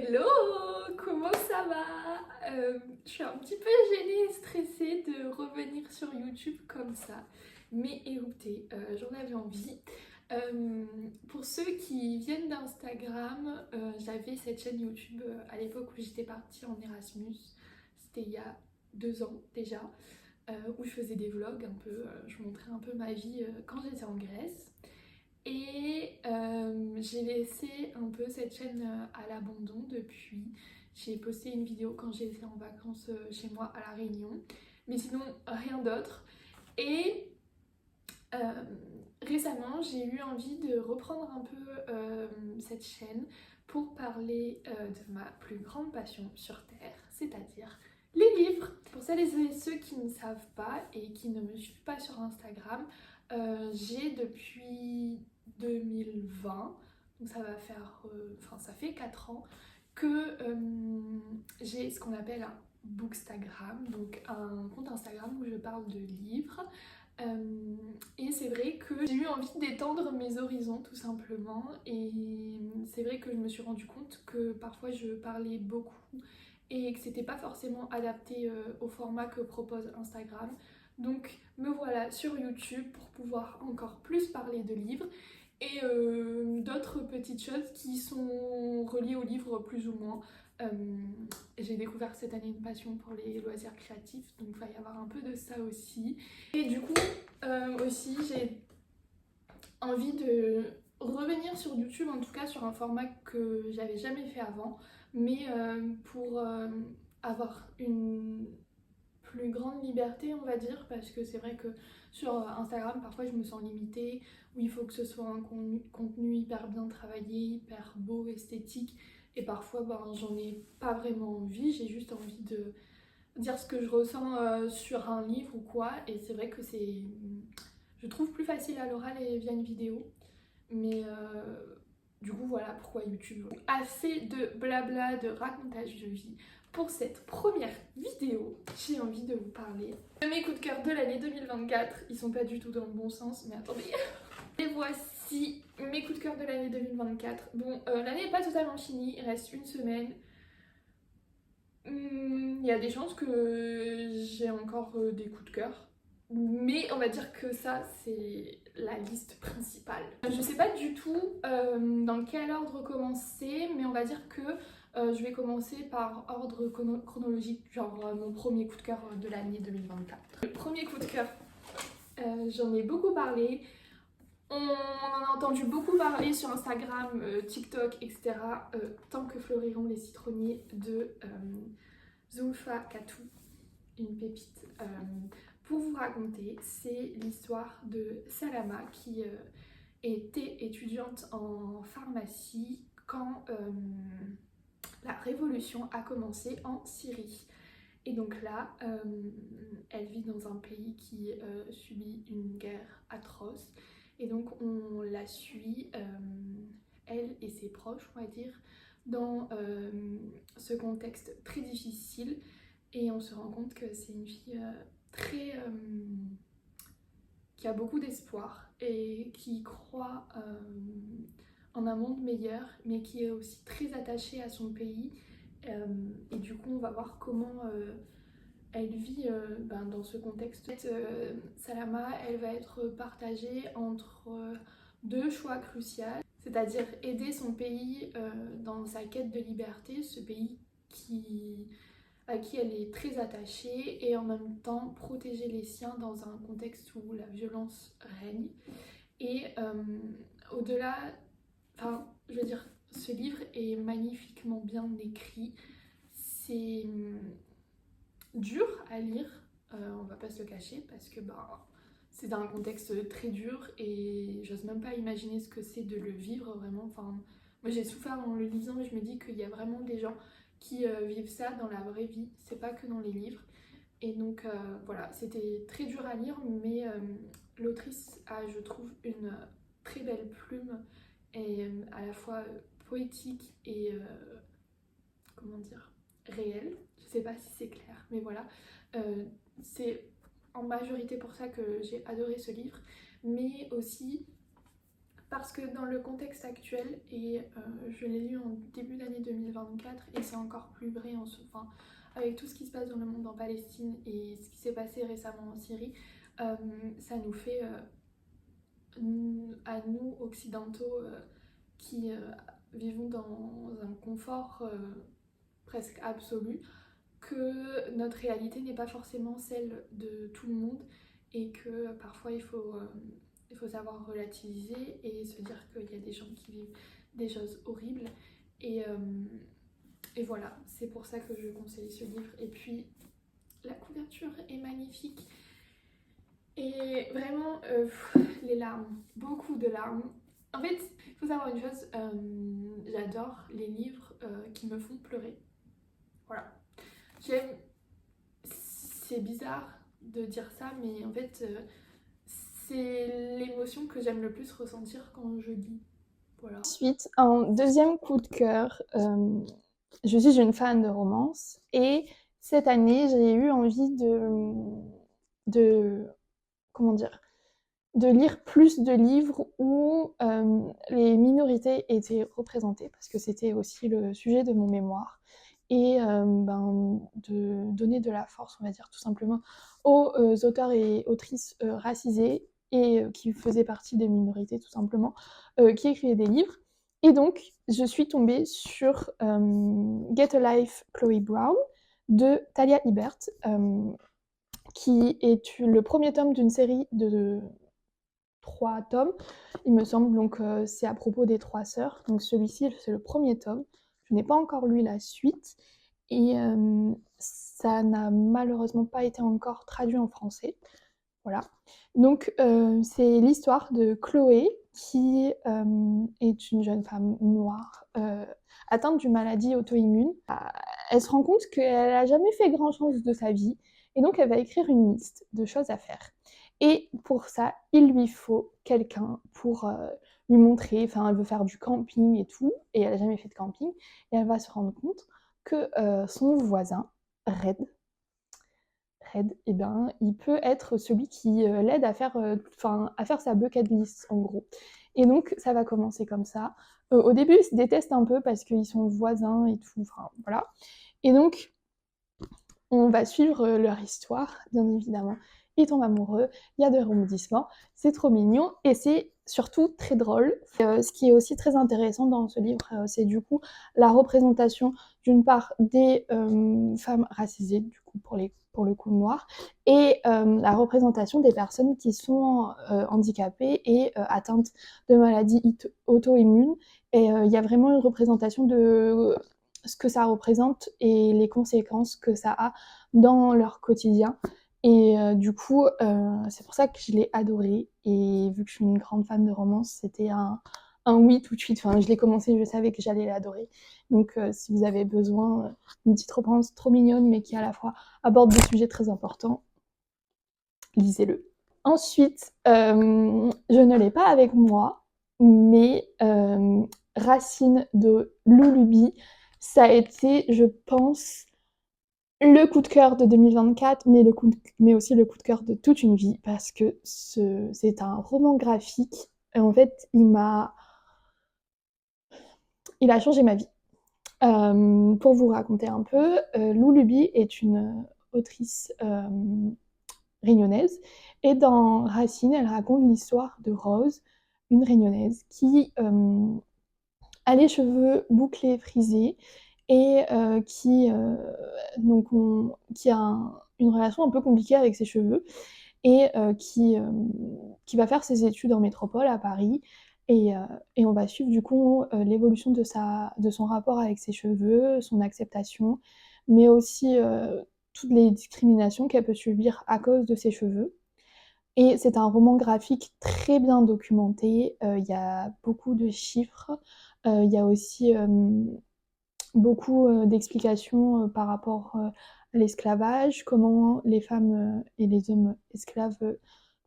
Hello, comment ça va? Je suis un petit peu gênée et stressée de revenir sur YouTube comme ça. Mais écoutez, j'en avais envie. Pour ceux qui viennent d'Instagram, j'avais cette chaîne YouTube à l'époque où j'étais partie en Erasmus. C'était il y a 2 ans déjà, où je faisais des vlogs un peu, je montrais un peu ma vie quand j'étais en Grèce. Et j'ai laissé un peu cette chaîne à l'abandon depuis. J'ai posté une vidéo quand j'étais en vacances chez moi à La Réunion, mais sinon rien d'autre. Et euh, récemment, j'ai eu envie de reprendre un peu cette chaîne pour parler de ma plus grande passion sur Terre, c'est-à-dire les livres. Pour celles et ceux qui ne savent pas et qui ne me suivent pas sur Instagram, j'ai depuis 2020, donc ça va faire, ça fait 4 ans que j'ai ce qu'on appelle un bookstagram, donc un compte Instagram où je parle de livres. Et c'est vrai que j'ai eu envie d'étendre mes horizons tout simplement, et c'est vrai que je me suis rendu compte que parfois je parlais beaucoup et que c'était pas forcément adapté au format que propose Instagram. Donc me voilà sur YouTube pour pouvoir encore plus parler de livres et d'autres petites choses qui sont reliées aux livres plus ou moins. Euh, j'ai découvert cette année une passion pour les loisirs créatifs, donc il va y avoir un peu de ça aussi. Et du coup, aussi, j'ai envie de revenir sur YouTube, en tout cas sur un format que j'avais jamais fait avant, mais pour avoir une plus grande liberté, on va dire, parce que c'est vrai que sur Instagram, parfois je me sens limitée, où il faut que ce soit un contenu hyper bien travaillé, hyper beau, esthétique, et parfois j'en ai pas vraiment envie, j'ai juste envie de dire ce que je ressens sur un livre ou quoi, et c'est vrai que je trouve plus facile à l'oral et via une vidéo, mais du coup voilà pourquoi YouTube. Assez de blabla, de racontage de vie. Pour cette première vidéo, j'ai envie de vous parler de mes coups de cœur de l'année 2024. Ils sont pas du tout dans le bon sens, mais attendez. Et voici mes coups de cœur de l'année 2024. Bon, l'année n'est pas totalement finie, il reste une semaine. Il y a des chances que j'ai encore des coups de cœur. Mais on va dire que ça, c'est la liste principale. Je sais pas du tout dans quel ordre commencer, mais on va dire que je vais commencer par ordre chronologique, genre mon premier coup de cœur de l'année 2024. Le premier coup de cœur, j'en ai beaucoup parlé. On en a entendu beaucoup parler sur Instagram, TikTok, etc. Tant que fleuriront les citronniers de Zulfa Katou, une pépite. Pour vous raconter, c'est l'histoire de Salama qui était étudiante en pharmacie quand la révolution a commencé en Syrie. Et donc là, elle vit dans un pays qui subit une guerre atroce. Et donc on la suit, elle et ses proches, on va dire, dans ce contexte très difficile. Et on se rend compte que c'est une fille très... qui a beaucoup d'espoir et qui croit en un monde meilleur, mais qui est aussi très attachée à son pays. Et du coup, on va voir comment elle vit dans ce contexte. Salama, elle va être partagée entre deux choix cruciaux, c'est-à-dire aider son pays dans sa quête de liberté, ce pays à qui elle est très attachée, et en même temps protéger les siens dans un contexte où la violence règne. Et au-delà, je veux dire, ce livre est magnifiquement bien écrit. C'est dur à lire, on va pas se le cacher, parce que c'est dans un contexte très dur et j'ose même pas imaginer ce que c'est de le vivre vraiment. Moi j'ai souffert en le lisant, et je me dis qu'il y a vraiment des gens qui vivent ça dans la vraie vie, c'est pas que dans les livres. Et donc voilà, c'était très dur à lire, mais l'autrice a, je trouve, une très belle plume, et à la fois poétique et comment dire, réelle. Je sais pas si c'est clair, mais voilà. C'est en majorité pour ça que j'ai adoré ce livre, mais aussi parce que dans le contexte actuel, et je l'ai lu en début d'année 2024, et c'est encore plus vrai enfin, avec tout ce qui se passe dans le monde en Palestine et ce qui s'est passé récemment en Syrie, ça nous fait, à nous occidentaux, qui vivons dans un confort presque absolu, que notre réalité n'est pas forcément celle de tout le monde et que parfois il faut savoir relativiser et se dire qu'il y a des gens qui vivent des choses horribles. Et, euh, et voilà, c'est pour ça que je conseille ce livre. Et puis, la couverture est magnifique. Et vraiment, les larmes, beaucoup de larmes. En fait, il faut savoir une chose, j'adore les livres qui me font pleurer. Voilà. J'aime. C'est bizarre de dire ça, mais en fait, c'est l'émotion que j'aime le plus ressentir quand je lis. Voilà. Ensuite, en deuxième coup de cœur, je suis une fan de romance et cette année, j'ai eu envie de comment dire, de lire plus de livres où les minorités étaient représentées, parce que c'était aussi le sujet de mon mémoire, et de donner de la force, on va dire tout simplement, aux auteurs et autrices racisés et qui faisaient partie des minorités tout simplement, qui écrivaient des livres. Et donc, je suis tombée sur Get a Life, Chloe Brown de Talia Hibbert, qui est le premier tome d'une série de 3 tomes, il me semble. Donc, c'est à propos des 3 sœurs. Donc, celui-ci, c'est le premier tome. Je n'ai pas encore lu la suite. Et ça n'a malheureusement pas été encore traduit en français. Voilà. Donc, c'est l'histoire de Chloé, qui est une jeune femme noire atteinte d'une maladie auto-immune. Elle se rend compte qu'elle n'a jamais fait grand-chose de sa vie, et donc elle va écrire une liste de choses à faire. Et pour ça, il lui faut quelqu'un pour lui montrer, enfin elle veut faire du camping et tout, et elle n'a jamais fait de camping, et elle va se rendre compte que son voisin, Red, eh ben, il peut être celui qui l'aide à faire sa bucket list, en gros. Et donc, ça va commencer comme ça. Au début, ils se détestent un peu parce qu'ils sont voisins et tout, enfin, voilà. Et donc, on va suivre leur histoire, bien évidemment. Ils tombent amoureux, il y a des rebondissements, c'est trop mignon et c'est surtout très drôle. Ce qui est aussi très intéressant dans ce livre, c'est du coup la représentation d'une part des femmes racisées, du coup pour le coup noires, et la représentation des personnes qui sont handicapées et atteintes de maladies auto-immunes. Et il y a vraiment une représentation de ce que ça représente et les conséquences que ça a dans leur quotidien. Et du coup, c'est pour ça que je l'ai adoré. Et vu que je suis une grande fan de romance, c'était un oui tout de suite. Enfin, je l'ai commencé, je savais que j'allais l'adorer. Donc, si vous avez besoin d'une petite romance trop mignonne, mais qui à la fois aborde des sujets très importants, lisez-le. Ensuite, je ne l'ai pas avec moi, mais Racine de Lulubi, ça a été, je pense, le coup de cœur de 2024, mais aussi le coup de cœur de toute une vie, parce que c'est un roman graphique. Et en fait, il a changé ma vie. Pour vous raconter un peu, Lou Luby est une autrice réunionnaise, et dans Racine, elle raconte l'histoire de Rose, une réunionnaise qui a les cheveux bouclés, frisés, et qui a une relation un peu compliquée avec ses cheveux, et qui va faire ses études en métropole à Paris. Et on va suivre du coup l'évolution de son rapport avec ses cheveux, son acceptation, mais aussi toutes les discriminations qu'elle peut subir à cause de ses cheveux. Et c'est un roman graphique très bien documenté, il y a beaucoup de chiffres, il y a aussi beaucoup d'explications par rapport à l'esclavage, comment les femmes et les hommes esclaves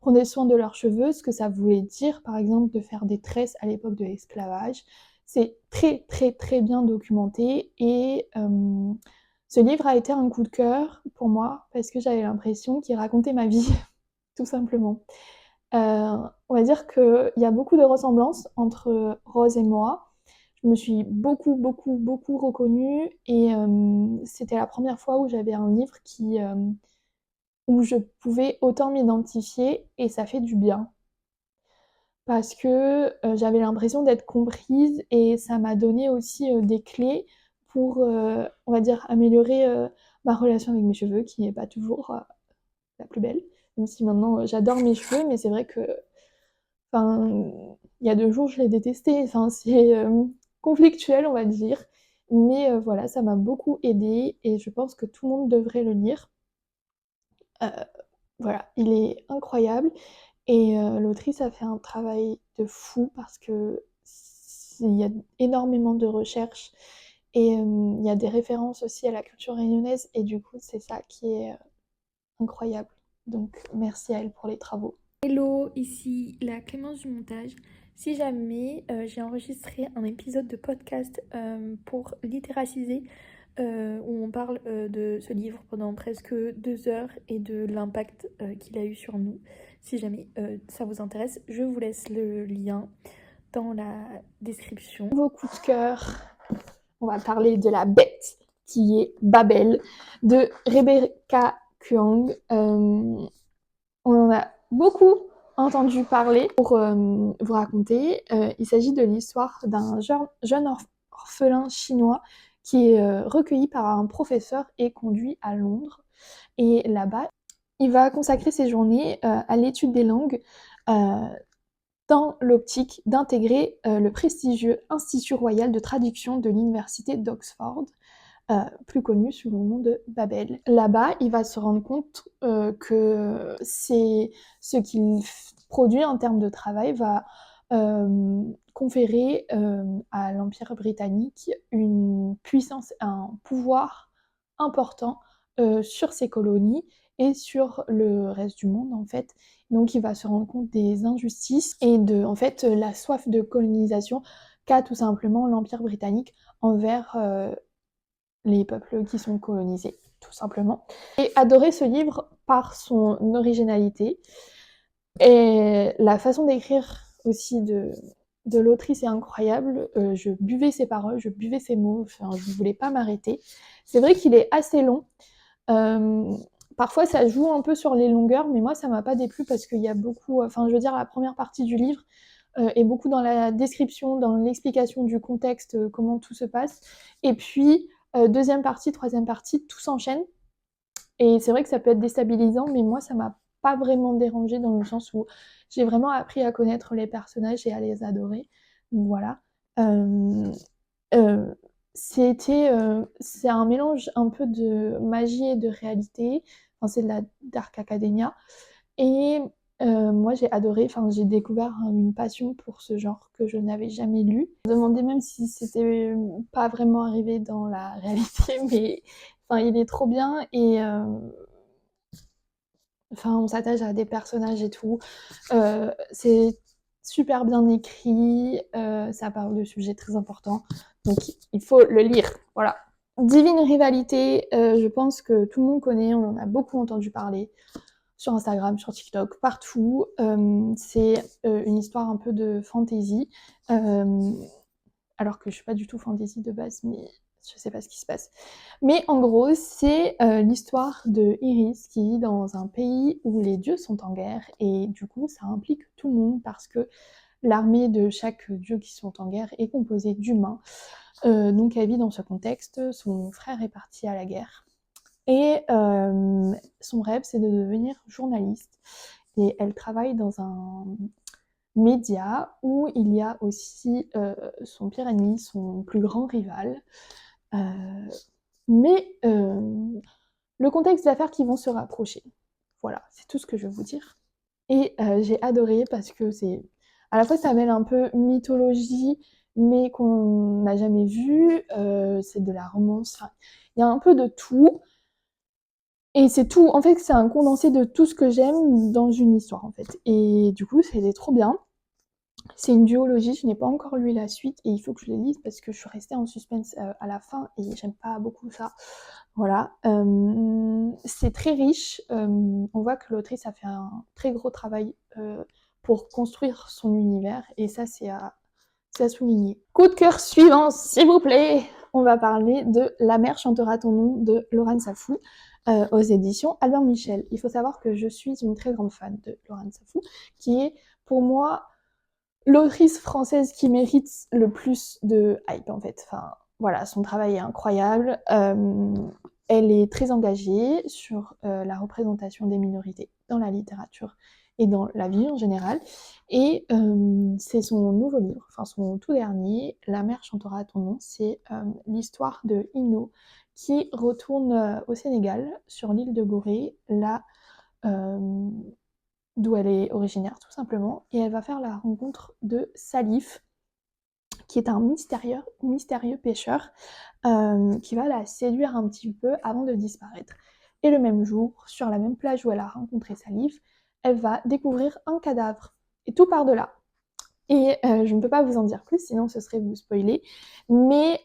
prenaient soin de leurs cheveux, ce que ça voulait dire par exemple de faire des tresses à l'époque de l'esclavage. C'est très très très bien documenté, et ce livre a été un coup de cœur pour moi parce que j'avais l'impression qu'il racontait ma vie tout simplement. On va dire qu'il y a beaucoup de ressemblances entre Rose et moi. Je me suis beaucoup, beaucoup, beaucoup reconnue et c'était la première fois où j'avais un livre où je pouvais autant m'identifier et ça fait du bien. Parce que j'avais l'impression d'être comprise et ça m'a donné aussi des clés pour, on va dire, améliorer ma relation avec mes cheveux, qui n'est pas toujours la plus belle. Même si maintenant j'adore mes cheveux, mais c'est vrai que, enfin, il y a 2 jours je les détestais. Enfin, c'est conflictuel, on va dire. Mais voilà, ça m'a beaucoup aidée et je pense que tout le monde devrait le lire. Euh, voilà, il est incroyable. Et l'autrice a fait un travail de fou parce que il y a énormément de recherches et il y a des références aussi à la culture réunionnaise et du coup c'est ça qui est incroyable. Donc merci à elle pour les travaux. Hello, ici la Clémence du montage. Si jamais j'ai enregistré un épisode de podcast pour littéraciser où on parle de ce livre pendant presque 2 heures et de l'impact qu'il a eu sur nous. Si jamais ça vous intéresse, je vous laisse le lien dans la description. Nouveau coup de cœur, on va parler de la bête qui est Babel de Rebecca Kuang. On en a beaucoup entendu parler. Pour vous raconter, il s'agit de l'histoire d'un jeune orphelin chinois qui est recueilli par un professeur et conduit à Londres. Et là-bas, il va consacrer ses journées à l'étude des langues dans l'optique d'intégrer le prestigieux Institut royal de traduction de l'université d'Oxford, plus connu sous le nom de Babel. Là-bas, il va se rendre compte que ce qu'il produit en termes de travail va conférer à l'Empire britannique une puissance, un pouvoir important sur ses colonies et sur le reste du monde en fait. Donc il va se rendre compte des injustices et de en fait la soif de colonisation qu'a tout simplement l'Empire britannique envers les peuples qui sont colonisés, tout simplement. J'ai adoré ce livre par son originalité et la façon d'écrire aussi de l'autrice est incroyable. Je buvais ses paroles, je buvais ses mots, enfin, je ne voulais pas m'arrêter. C'est vrai qu'il est assez long. Parfois, ça joue un peu sur les longueurs, mais moi, ça m'a pas déplu parce qu'il y a beaucoup... Enfin, je veux dire, la première partie du livre est beaucoup dans la description, dans l'explication du contexte, comment tout se passe. Et puis, deuxième partie, troisième partie, tout s'enchaîne. Et c'est vrai que ça peut être déstabilisant, mais moi, ça m'a pas vraiment dérangée dans le sens où j'ai vraiment appris à connaître les personnages et à les adorer. Donc voilà. Euh, euh, c'est un mélange un peu de magie et de réalité. Enfin, c'est de la Dark Academia. Et moi, j'ai adoré, enfin, j'ai découvert une passion pour ce genre que je n'avais jamais lu. Je me demandais même si c'était pas vraiment arrivé dans la réalité, mais enfin, il est trop bien et enfin, on s'attache à des personnages et tout. C'est super bien écrit, ça parle de sujets très importants, donc il faut le lire. Voilà. Divine Rivalité, je pense que tout le monde connaît, on en a beaucoup entendu parler sur Instagram, sur TikTok, partout. C'est une histoire un peu de fantasy, alors que je suis pas du tout fantasy de base, mais je sais pas ce qui se passe. Mais en gros, c'est l'histoire de Iris qui vit dans un pays où les dieux sont en guerre et du coup, ça implique tout le monde parce que l'armée de chaque dieu qui sont en guerre est composée d'humains. Donc elle vit dans ce contexte, son frère est parti à la guerre et son rêve, c'est de devenir journaliste. Et elle travaille dans un média où il y a aussi son pire ennemi, son plus grand rival. Euh, mais le contexte d'affaires qui vont se rapprocher. Voilà, c'est tout ce que je veux vous dire. Et j'ai adoré parce que c'est... À la fois, ça mêle un peu mythologie, mais qu'on n'a jamais vu. C'est de la romance. Enfin, il y a un peu de tout. Et c'est tout, en fait, c'est un condensé de tout ce que j'aime dans une histoire, en fait. Et du coup, c'était trop bien. C'est une duologie, je n'ai pas encore lu la suite et il faut que je les lise parce que je suis restée en suspense à la fin et j'aime pas beaucoup ça. Voilà. C'est très riche. On voit que l'autrice a fait un très gros travail pour construire son univers, et ça, c'est à souligner. Coup de cœur suivant, s'il vous plaît. On va parler de La mer chantera ton nom de Laurent Safou aux éditions Albin Michel. Il faut savoir que je suis une très grande fan de Laurent Safou, qui est pour moi l'autrice française qui mérite le plus de hype en fait. Enfin, voilà, son travail est incroyable. Elle est très engagée sur la représentation des minorités dans la littérature et dans la vie en général. Et c'est son nouveau livre, enfin son tout dernier, La mer chantera ton nom. C'est l'histoire de Ino qui retourne au Sénégal, sur l'île de Gorée, là d'où elle est originaire tout simplement, et elle va faire la rencontre de Salif, qui est un mystérieux pêcheur qui va la séduire un petit peu avant de disparaître. Et le même jour, sur la même plage où elle a rencontré Salif, elle va découvrir un cadavre. Et tout part de là. Et je ne peux pas vous en dire plus, sinon ce serait vous spoiler. Mais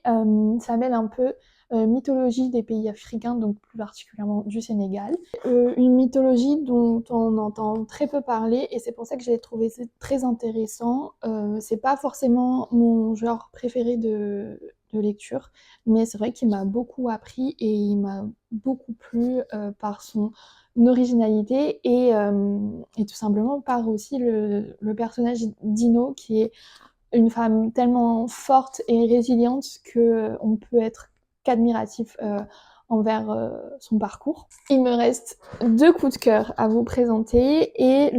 ça mêle un peu mythologie des pays africains, donc plus particulièrement du Sénégal. Une mythologie dont on entend très peu parler, et c'est pour ça que j'ai trouvé très intéressant. C'est pas forcément mon genre préféré de lecture, mais c'est vrai qu'il m'a beaucoup appris et il m'a beaucoup plu par son originalité et tout simplement par aussi le personnage d'Ino, qui est une femme tellement forte et résiliente qu'on peut être qu'admiratif envers son parcours. Il me reste 2 coups de cœur à vous présenter, et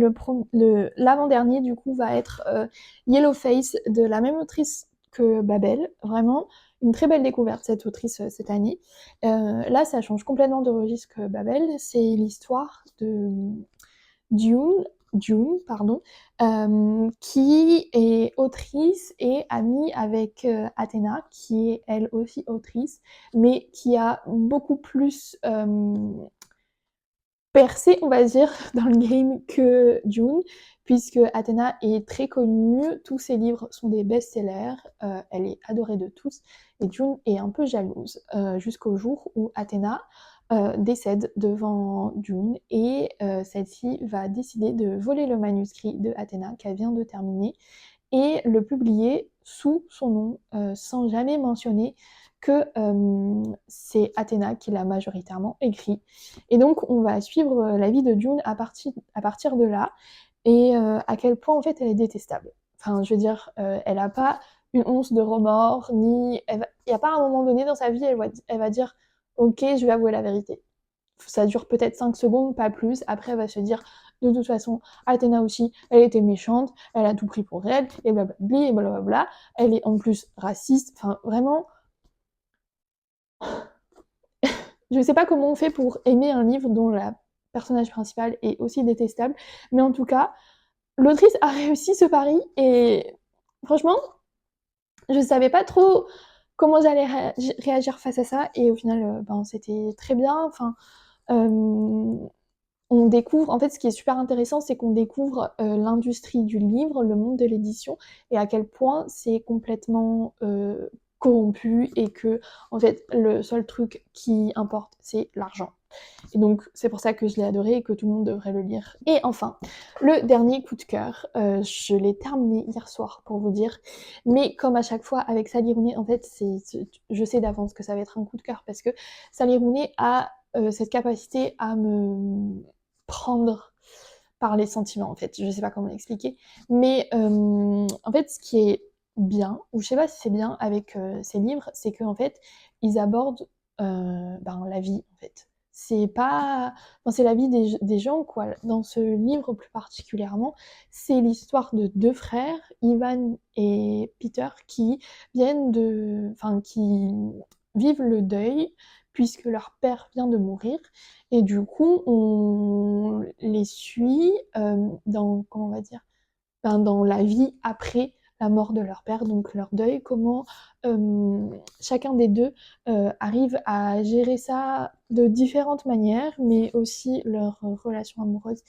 l'avant-dernier du coup va être Yellowface de la même autrice que Babel. Vraiment une très belle découverte, cette autrice cette année. Là, ça change complètement de registre que Babel. C'est l'histoire de June, qui est autrice et amie avec Athéna, qui est elle aussi autrice, mais qui a beaucoup plus percé, on va dire, dans le game que June, puisque Athéna est très connue, tous ses livres sont des best-sellers, elle est adorée de tous, et June est un peu jalouse, jusqu'au jour où Athéna décède devant June, et celle-ci va décider de voler le manuscrit de Athéna qu'elle vient de terminer et le publier sous son nom, sans jamais mentionner que c'est Athéna qui l'a majoritairement écrit. Et donc on va suivre la vie de June à partir de là, et à quel point en fait elle est détestable. Enfin, je veux dire, elle n'a pas une once de remords, il n'y a pas un moment donné dans sa vie, elle va dire ok, je vais avouer la vérité. Ça dure peut-être 5 secondes, pas plus. Après, elle va se dire, de toute façon, Athéna aussi, elle était méchante, elle a tout pris pour elle, et blablabla, et blablabla. Elle est en plus raciste. Enfin, vraiment, je sais pas comment on fait pour aimer un livre dont la personnage principal est aussi détestable, mais en tout cas, l'autrice a réussi ce pari, et franchement, je savais pas trop comment j'allais réagir face à ça, et au final, c'était très bien. Enfin, on découvre, en fait, ce qui est super intéressant, c'est qu'on découvre l'industrie du livre, le monde de l'édition, et à quel point c'est complètement corrompu, et que, en fait, le seul truc qui importe, c'est l'argent. Et donc, c'est pour ça que je l'ai adoré et que tout le monde devrait le lire. Et enfin, le dernier coup de cœur, je l'ai terminé hier soir, pour vous dire. Mais comme à chaque fois avec Sally Rooney, en fait, je sais d'avance que ça va être un coup de cœur, parce que Sally Rooney a cette capacité à me prendre par les sentiments, en fait. Je sais pas comment l'expliquer. Mais en fait, ce qui est bien, ou je sais pas si c'est bien avec ces livres, c'est qu'en fait, ils abordent la vie, en fait. C'est pas... Enfin, c'est la vie des gens, quoi. Dans ce livre plus particulièrement, c'est l'histoire de 2 frères, Ivan et Peter, qui viennent de... Enfin, qui vivent le deuil, puisque leur père vient de mourir. Et du coup, on les suit dans, comment on va dire, dans la vie après la mort de leur père, donc leur deuil, comment chacun des deux arrive à gérer ça de différentes manières, mais aussi leurs relations amoureuses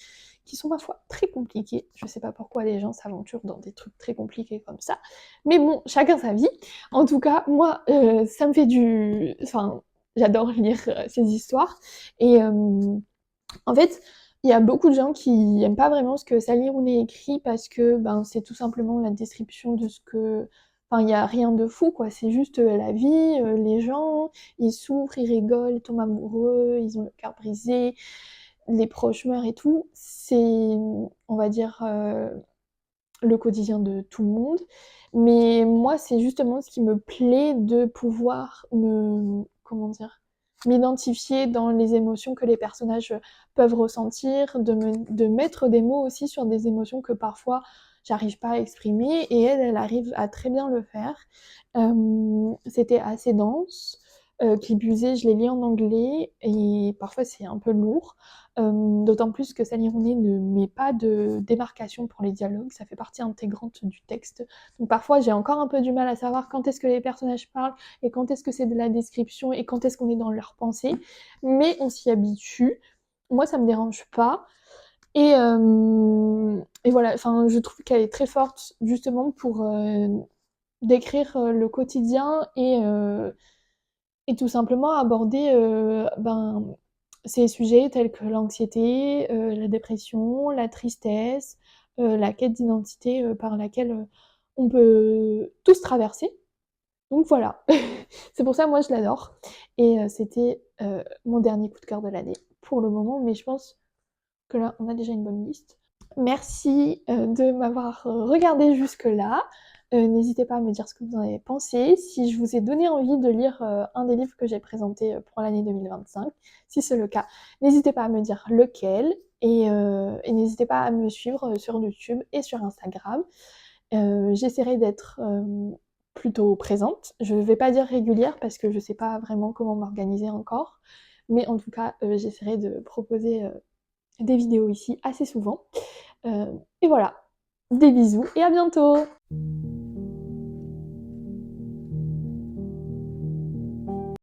qui sont parfois très compliquées. Je sais pas pourquoi les gens s'aventurent dans des trucs très compliqués comme ça, mais bon, chacun sa vie. En tout cas, moi, ça me fait Enfin, j'adore lire ces histoires, et en fait, Il y a beaucoup de gens qui aiment pas vraiment ce que Sally Rooney écrit parce que ben, c'est tout simplement la description de ce que... Enfin, il n'y a rien de fou, quoi. C'est juste la vie, les gens, ils souffrent, ils rigolent, ils tombent amoureux, ils ont le cœur brisé, les proches meurent et tout. C'est, on va dire, le quotidien de tout le monde. Mais moi, c'est justement ce qui me plaît de pouvoir me... Comment dire? M'identifier dans les émotions que les personnages peuvent ressentir, de mettre des mots aussi sur des émotions que parfois j'arrive pas à exprimer et elle arrive à très bien le faire. C'était assez dense. Qui plus est, je l'ai lu en anglais et parfois c'est un peu lourd. D'autant plus que Sally Rooney ne met pas de démarcation pour les dialogues, ça fait partie intégrante du texte. Donc parfois j'ai encore un peu du mal à savoir quand est-ce que les personnages parlent et quand est-ce que c'est de la description et quand est-ce qu'on est dans leur pensée. Mais on s'y habitue. Moi ça me dérange pas. Et voilà, enfin, je trouve qu'elle est très forte justement pour décrire le quotidien et tout simplement aborder ben, ces sujets tels que l'anxiété, la dépression, la tristesse, la quête d'identité par laquelle on peut tous traverser. Donc voilà, c'est pour ça moi je l'adore. Et c'était mon dernier coup de cœur de l'année pour le moment, mais je pense que là on a déjà une bonne liste. Merci de m'avoir regardé jusque-là. N'hésitez pas à me dire ce que vous en avez pensé, si je vous ai donné envie de lire un des livres que j'ai présenté pour l'année 2025. Si c'est le cas, n'hésitez pas à me dire lequel et n'hésitez pas à me suivre sur YouTube et sur Instagram. J'essaierai d'être plutôt présente. Je ne vais pas dire régulière parce que je ne sais pas vraiment comment m'organiser encore. Mais en tout cas, j'essaierai de proposer des vidéos ici assez souvent. Et voilà, des bisous et à bientôt!